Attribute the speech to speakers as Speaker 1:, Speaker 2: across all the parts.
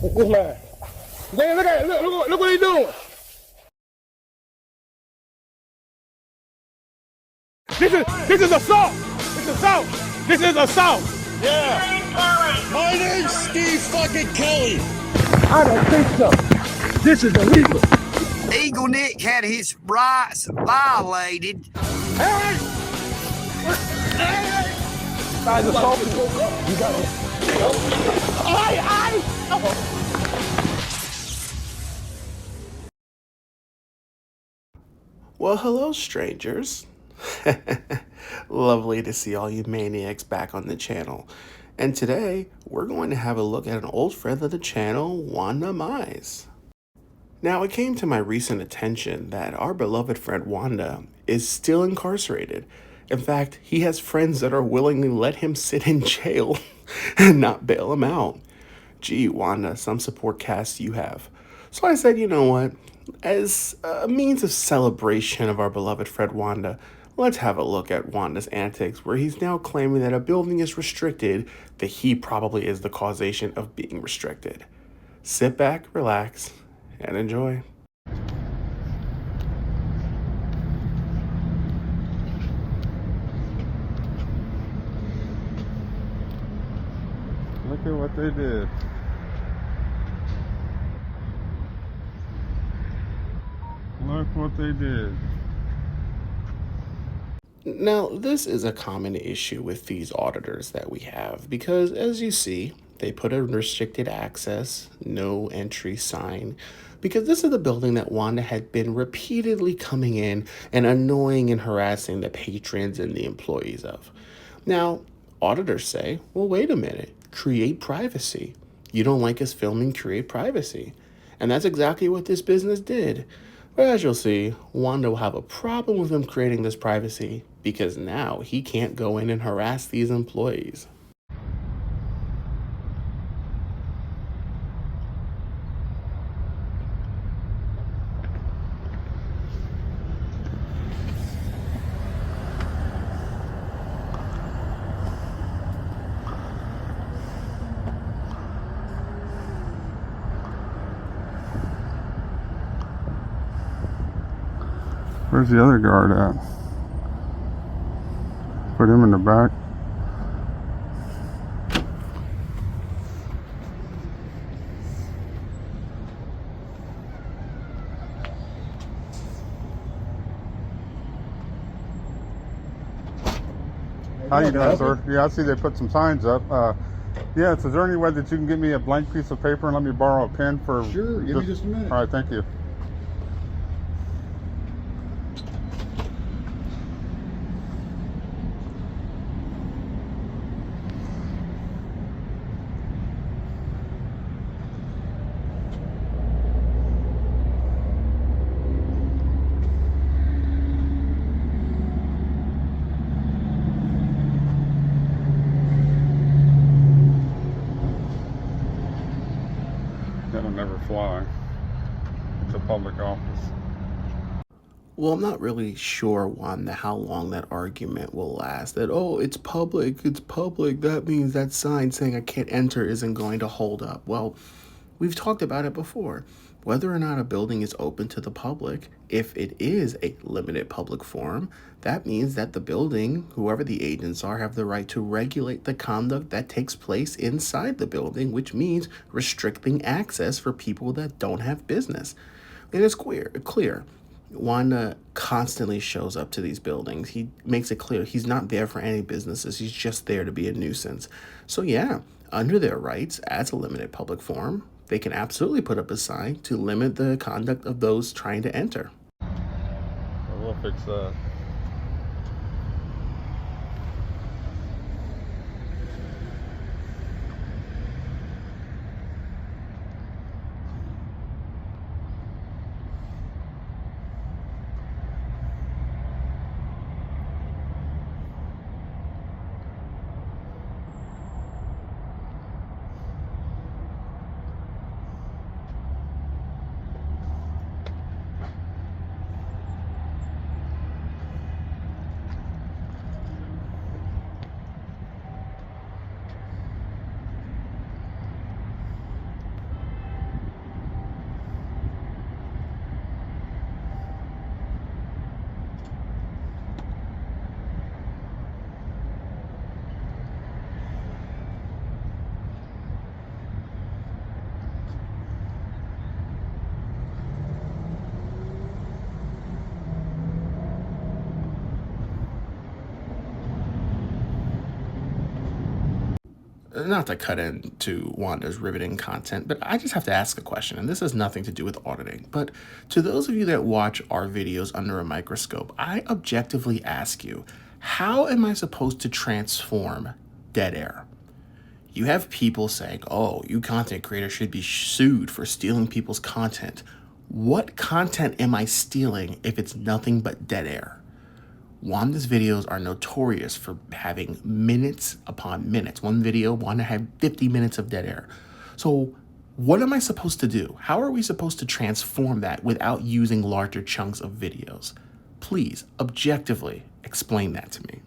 Speaker 1: This man. Look at it. Look what he's doing. This is assault. This is assault. This is assault.
Speaker 2: Yeah. My name's Steve fucking Kelly.
Speaker 1: I don't think so. This is illegal.
Speaker 3: Eagle Nick had his rights violated.
Speaker 1: Hey! Guys, assault. You got it.
Speaker 4: Well, hello, strangers. Lovely to see all you maniacs back on the channel. And today, we're going to have a look at an old friend of the channel, Wanda Mize. Now, it came to my recent attention that our beloved friend Wanda is still incarcerated. In fact, he has friends that are willing to let him sit in jail and not bail him out. Gee, Wanda, some support cast you have. So I said, you know what? As a means of celebration of our beloved friend Wanda, let's have a look at Wanda's antics, where he's now claiming that a building is restricted, that he probably is the causation of being restricted. Sit back, relax, and enjoy.
Speaker 5: Look at what they did. Look what they did.
Speaker 4: Now, this is a common issue with these auditors that we have because, as you see, they put a restricted access, no entry sign, because this is the building that Wanda had been repeatedly coming in and annoying and harassing the patrons and the employees of. Now, auditors say, well, wait a minute, create privacy. You don't like us filming, create privacy. And that's exactly what this business did. But as you'll see, Wanda will have a problem with him creating this privacy because now he can't go in and harass these employees.
Speaker 5: Where's the other guard at? Put him in the back. How you doing, sir? Yeah, I see they put some signs up. Yeah, so is there any way that you can give me a blank piece of paper and let me borrow a pen for...
Speaker 6: Sure, give me just a minute.
Speaker 5: All right, thank you. That'll never fly. It's a public office.
Speaker 4: Well, I'm not really sure, Wanda, how long that argument will last. That, oh, it's public, that means that sign saying I can't enter isn't going to hold up. Well, we've talked about it before. Whether or not a building is open to the public, if it is a limited public forum, that means that the building, whoever the agents are, have the right to regulate the conduct that takes place inside the building, which means restricting access for people that don't have business. And it's clear. Wanda constantly shows up to these buildings. He makes it clear he's not there for any businesses. He's just there to be a nuisance. So yeah, under their rights as a limited public forum, they can absolutely put up a sign to limit the conduct of those trying to enter.
Speaker 5: So we'll fix that.
Speaker 4: not to cut into Wanda's riveting content, but I just have to ask a question, and this has nothing to do with auditing. But to those of you that watch our videos under a microscope, I objectively ask you, how am I supposed to transform dead air? You have people saying, oh, you content creators should be sued for stealing people's content. What content am I stealing if it's nothing but dead air? Wanda's videos are notorious for having minutes upon minutes. One video, Wanda had 50 minutes of dead air. So what am I supposed to do? How are we supposed to transform that without using larger chunks of videos? Please, objectively, explain that to me.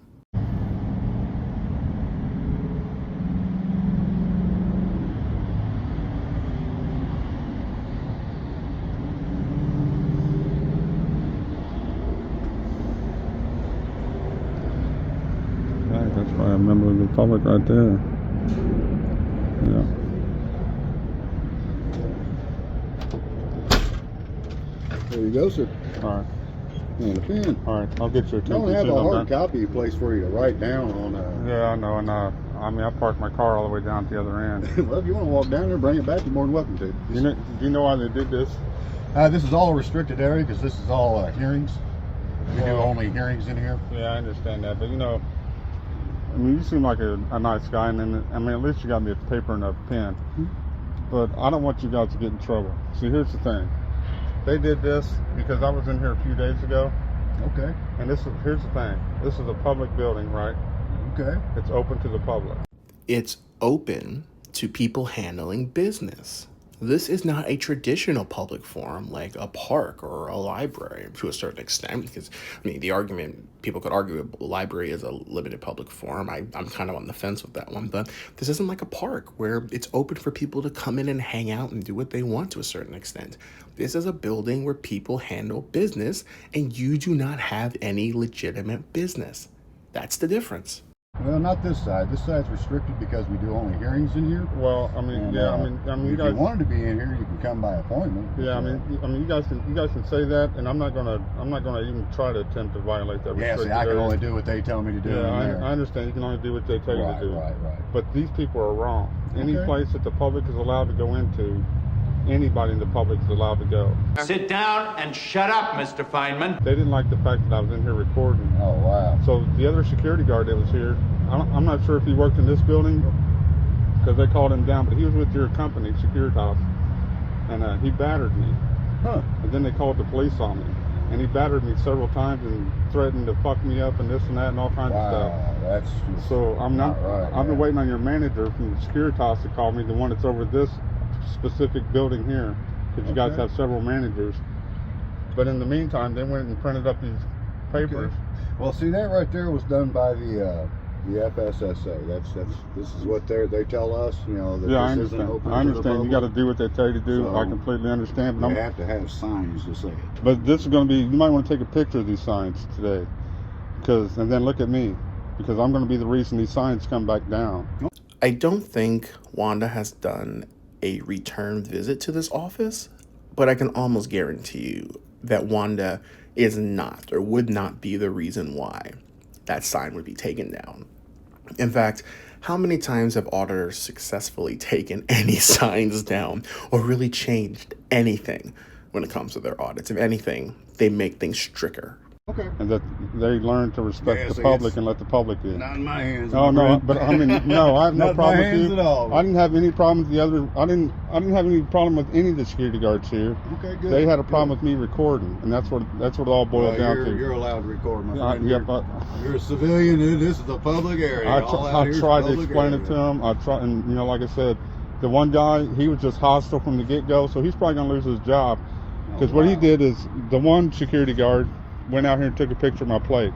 Speaker 5: That's why I remember the public right there. Yeah.
Speaker 6: There you go, sir.
Speaker 5: All right.
Speaker 6: And a pen.
Speaker 5: All right. I'll get you a
Speaker 6: I don't have a hard copy place for you to write down on.
Speaker 5: Yeah, I know. And I mean, I parked my car all the way down to the other end.
Speaker 6: Well, if you want to walk down there, bring it back. You're more than welcome to.
Speaker 5: Do you know why they did this?
Speaker 6: This is all a restricted area because this is all hearings. We do only hearings in here.
Speaker 5: Yeah, I understand that, but you know, I mean, you seem like a nice guy, and then, I mean, at least you got me a paper and a pen. But I don't want you guys to get in trouble. See, here's the thing. They did this because I was in here a few days ago.
Speaker 6: Okay.
Speaker 5: And here's the thing. This is a public building, right?
Speaker 6: Okay.
Speaker 5: It's open to the public.
Speaker 4: It's open to people handling business. This is not a traditional public forum like a park or a library to a certain extent, because, I mean, the argument, people could argue a library is a limited public forum. I'm kind of on the fence with that one, but this isn't like a park where it's open for people to come in and hang out and do what they want to a certain extent. This is a building where people handle business, and you do not have any legitimate business. That's the difference.
Speaker 6: Well, not this side. This side's restricted because we do only hearings in here.
Speaker 5: Well, I mean,
Speaker 6: And,
Speaker 5: yeah, I mean,
Speaker 6: if
Speaker 5: you guys
Speaker 6: you wanted to be in here, you can come by appointment.
Speaker 5: Yeah, I mean, you guys can say that, and I'm not gonna even try to attempt to violate that.
Speaker 6: Yeah, see, I can only do what they tell me to do.
Speaker 5: Yeah,
Speaker 6: in there.
Speaker 5: I understand. You can only do what they tell you to do.
Speaker 6: Right.
Speaker 5: But these people are wrong. Any
Speaker 6: Okay.
Speaker 5: place that the public is allowed to go into, anybody in the public is allowed to go.
Speaker 7: Sit down and shut up, Mr. Feynman.
Speaker 5: They didn't like the fact that I was in here recording.
Speaker 6: Oh, wow.
Speaker 5: So the other security guard that was here, I'm not sure if he worked in this building because they called him down, but he was with your company, Securitas, and he battered me.
Speaker 6: Huh.
Speaker 5: And then they called the police on me, and he battered me several times and threatened to fuck me up and this and that and all kinds of stuff.
Speaker 6: Wow, that's just
Speaker 5: So I'm not.
Speaker 6: right.
Speaker 5: I've been waiting on your manager from Securitas to call me, the one that's over this specific building here, because you guys
Speaker 6: Okay.
Speaker 5: have several managers. But in the meantime, they went and printed up these papers.
Speaker 6: Okay. Well, see, that right there was done by the FSSA. This is what they tell us. You know that
Speaker 5: Yeah, I
Speaker 6: this isn't
Speaker 5: understand.
Speaker 6: open
Speaker 5: I
Speaker 6: to the
Speaker 5: understand. You got to
Speaker 6: public.
Speaker 5: do what they tell you to do.
Speaker 6: So,
Speaker 5: I completely understand. But
Speaker 6: You have to have signs to say it.
Speaker 5: But this is going to be. You might want to take a picture of these signs today, and then look at me, because I'm going to be the reason these signs come back down.
Speaker 4: I don't think Wanda has done a return visit to this office, but I can almost guarantee you that Wanda is not or would not be the reason why that sign would be taken down. In fact, how many times have auditors successfully taken any signs down or really changed anything when it comes to their audits? If anything, they make things stricter.
Speaker 6: Okay.
Speaker 5: And that they learn to respect
Speaker 6: Yeah,
Speaker 5: the
Speaker 6: see,
Speaker 5: public
Speaker 6: it's
Speaker 5: and let the public in.
Speaker 6: Not in my hands.
Speaker 5: Oh
Speaker 6: my
Speaker 5: no,
Speaker 6: friend.
Speaker 5: but I mean, no, I have no
Speaker 6: Not in my
Speaker 5: problem with
Speaker 6: hands
Speaker 5: you.
Speaker 6: at all.
Speaker 5: I didn't have any problem with the other. I didn't have any problem with any of the security guards here.
Speaker 6: Okay, good.
Speaker 5: They had a problem with me recording, and that's what it all boiled down to.
Speaker 6: You're allowed to record, my
Speaker 5: Yeah,
Speaker 6: friend.
Speaker 5: yep,
Speaker 6: You're a civilian. This is a public area.
Speaker 5: I
Speaker 6: All
Speaker 5: tried to explain it to him. I tried, and you know, like I said, the one guy, he was just hostile from the get-go, so he's probably gonna lose his job. Because what he did is, the one security guard went out here and took a picture of my plate.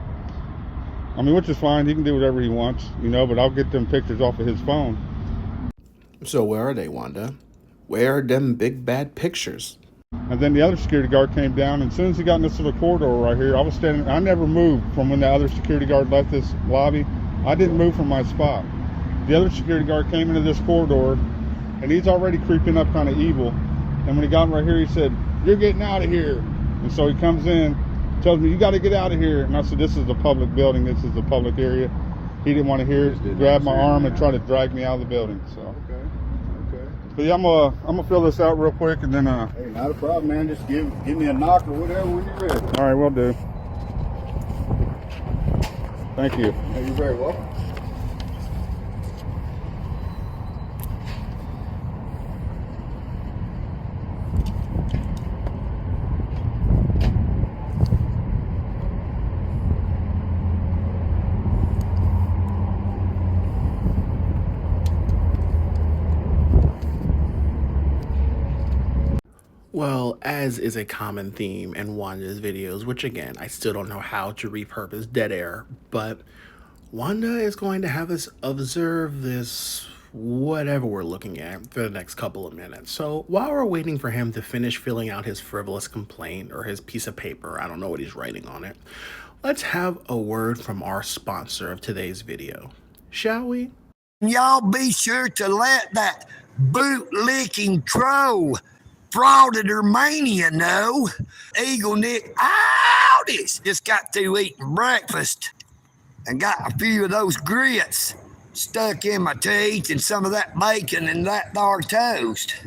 Speaker 5: I mean, which is fine. He can do whatever he wants, you know, but I'll get them pictures off of his phone.
Speaker 4: So where are they, Wanda? Where are them big bad pictures?
Speaker 5: And then the other security guard came down, and as soon as he got in this little corridor right here, I was standing. I never moved from when the other security guard left this lobby. I didn't move from my spot. The other security guard came into this corridor, and he's already creeping up kind of evil. And when he got right here, he said, "You're getting out of here." And so he comes in, tells me, "You got to get out of here." And I said, "This is a public building. This is a public area." he didn't want to hear it, grabbed my arm and tried to drag me out of the building. So.
Speaker 6: Okay.
Speaker 5: But yeah, I'm gonna fill this out real quick and then
Speaker 6: Hey, not a problem, man. Just give me a knock or whatever when you're ready.
Speaker 5: all right, will do. Thank you.
Speaker 6: Hey, you're very welcome.
Speaker 4: Well, as is a common theme in Wanda's videos, which again, I still don't know how to repurpose dead air, but Wanda is going to have us observe this whatever we're looking at for the next couple of minutes. So while we're waiting for him to finish filling out his frivolous complaint or his piece of paper, I don't know what he's writing on it, let's have a word from our sponsor of today's video, shall we?
Speaker 3: Y'all be sure to let that boot-licking troll Frauditor Mania know. Eagle Nick Aldis just got through eating breakfast and got a few of those grits stuck in my teeth and some of that bacon and that there toast.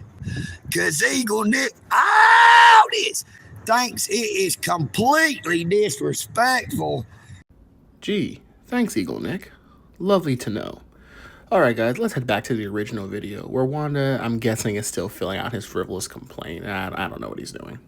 Speaker 3: Cause Eagle Nick Aldis thinks it is completely disrespectful.
Speaker 4: Gee, thanks Eagle Nick. Lovely to know. Alright guys, let's head back to the original video where Wanda, I'm guessing, is still filling out his frivolous complaint. I don't know what he's doing.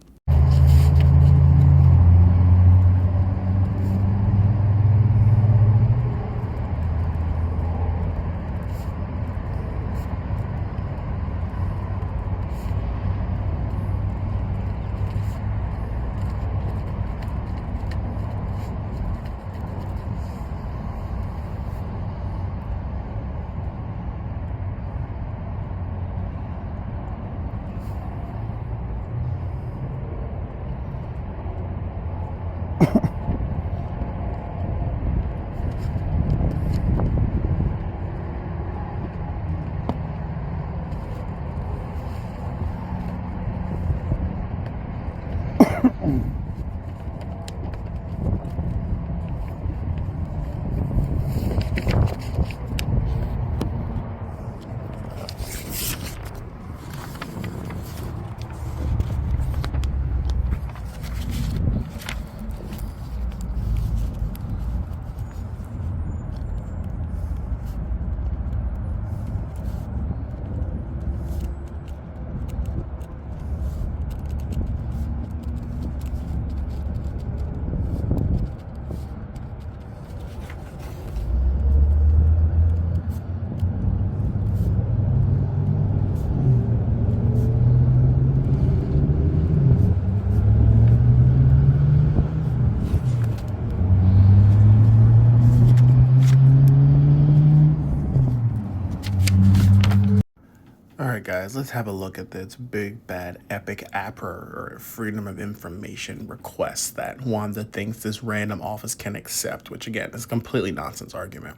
Speaker 4: Alright guys, let's have a look at this big bad epic APR or Freedom of Information request that Wanda thinks this random office can accept, which again is a completely nonsense argument.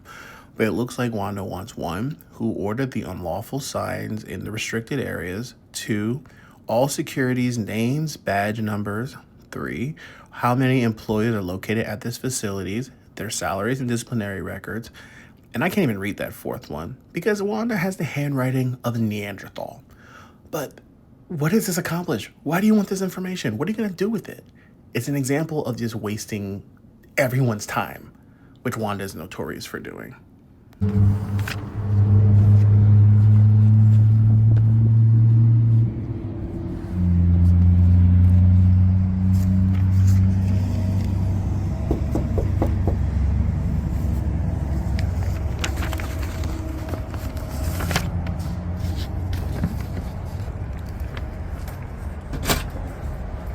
Speaker 4: But it looks like Wanda wants 1, who ordered the unlawful signs in the restricted areas, 2, all security's names, badge numbers, 3, how many employees are located at this facilities, their salaries and disciplinary records, and I can't even read that 4th one because Wanda has the handwriting of a Neanderthal. But what does this accomplish? Why do you want this information? What are you going to do with it? It's an example of just wasting everyone's time, which Wanda is notorious for doing.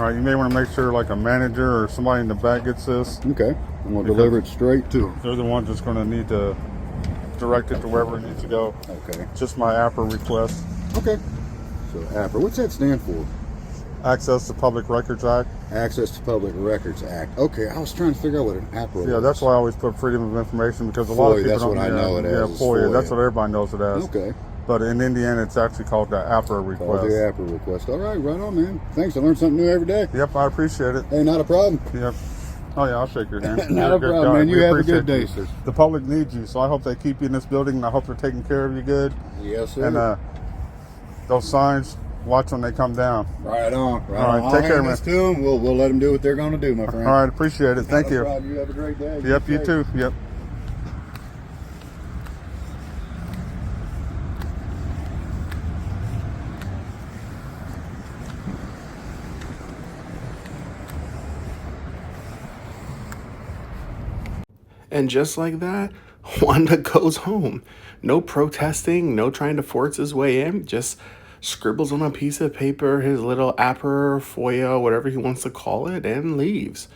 Speaker 5: All right, you may want to make sure like a manager or somebody in the back gets this.
Speaker 6: Okay. I'm going to deliver it straight to them.
Speaker 5: They're the ones that's going to need to direct it to wherever it needs to go.
Speaker 6: Okay.
Speaker 5: Just my APR request.
Speaker 6: Okay. So APR, what's that stand for?
Speaker 5: Access to Public Records Act.
Speaker 6: Access to Public Records Act. Okay, I was trying to figure out what an APR was.
Speaker 5: Yeah, that's why I always put Freedom of Information because a lot of people
Speaker 6: that's
Speaker 5: don't.
Speaker 6: What I know it as.
Speaker 5: Yeah, FOIA. That's what everybody knows it as.
Speaker 6: Okay.
Speaker 5: But in Indiana, it's actually called the APR request.
Speaker 6: Oh, the APR request. All right, right on, man. Thanks. I learn something new every day.
Speaker 5: Yep, I appreciate it.
Speaker 6: Hey, not a problem.
Speaker 5: Yep. Oh yeah, I'll shake your hand.
Speaker 6: Not
Speaker 5: You're
Speaker 6: a
Speaker 5: good
Speaker 6: problem,
Speaker 5: guy.
Speaker 6: man.
Speaker 5: We
Speaker 6: You have a
Speaker 5: appreciate
Speaker 6: good day,
Speaker 5: you.
Speaker 6: sir.
Speaker 5: The public needs you, so I hope they keep you in this building, and I hope they're taking care of you good.
Speaker 6: Yes, sir.
Speaker 5: And those signs, watch when they come down.
Speaker 6: Right on. Right
Speaker 5: All right,
Speaker 6: on.
Speaker 5: take
Speaker 6: I'll
Speaker 5: care,
Speaker 6: hand
Speaker 5: man.
Speaker 6: this to them. We'll let them do what they're going to do, my friend.
Speaker 5: All right, appreciate it. Thank you.
Speaker 6: No problem. You have a great day.
Speaker 5: Yep,
Speaker 6: Be
Speaker 5: you
Speaker 6: safe.
Speaker 5: too. Yep.
Speaker 4: And just like that, Wanda goes home. No protesting, no trying to force his way in, just scribbles on a piece of paper his little APR, FOIA, whatever he wants to call it, and leaves.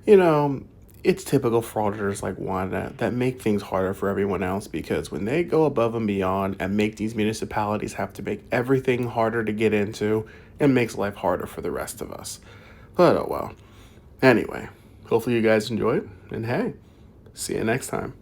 Speaker 4: You know, it's typical frauditors like Wanda that make things harder for everyone else, because when they go above and beyond and make these municipalities have to make everything harder to get into, it makes life harder for the rest of us. But oh well. Anyway, hopefully you guys enjoyed, and hey, see you next time.